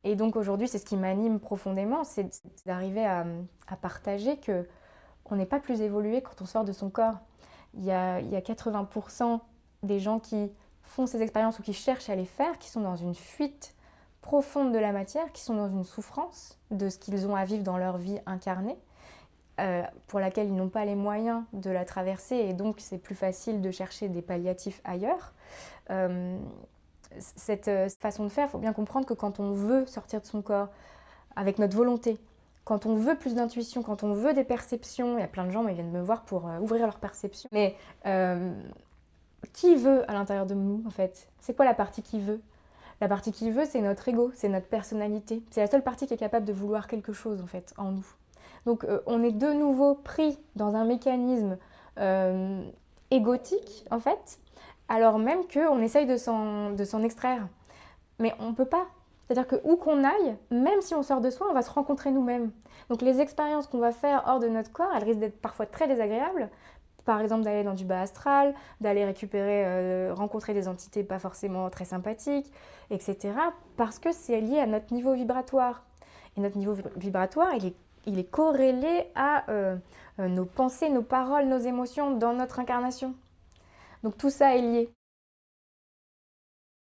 Et donc aujourd'hui, c'est ce qui m'anime profondément, c'est d'arriver à partager que on n'est pas plus évolué quand on sort de son corps. Il y a 80% des gens qui font ces expériences ou qui cherchent à les faire, qui sont dans une fuite profonde de la matière, qui sont dans une souffrance de ce qu'ils ont à vivre dans leur vie incarnée, pour laquelle ils n'ont pas les moyens de la traverser, et donc c'est plus facile de chercher des palliatifs ailleurs. Cette façon de faire, il faut bien comprendre que quand on veut sortir de son corps avec notre volonté, quand on veut plus d'intuition, quand on veut des perceptions, il y a plein de gens, ils viennent me voir pour ouvrir leurs perceptions, mais qui veut à l'intérieur de nous en fait? C'est quoi la partie qui veut? La partie qui veut, c'est notre ego, c'est notre personnalité. C'est la seule partie qui est capable de vouloir quelque chose en fait, en nous. Donc on est de nouveau pris dans un mécanisme égotique en fait, alors même qu'on essaye de s'en extraire. Mais on ne peut pas. C'est-à-dire que où qu'on aille, même si on sort de soi, on va se rencontrer nous-mêmes. Donc les expériences qu'on va faire hors de notre corps, elles risquent d'être parfois très désagréables. Par exemple, d'aller dans du bas astral, d'aller récupérer, rencontrer des entités pas forcément très sympathiques, etc. Parce que c'est lié à notre niveau vibratoire. Et notre niveau vibratoire, il est corrélé à nos pensées, nos paroles, nos émotions dans notre incarnation. Donc tout ça est lié.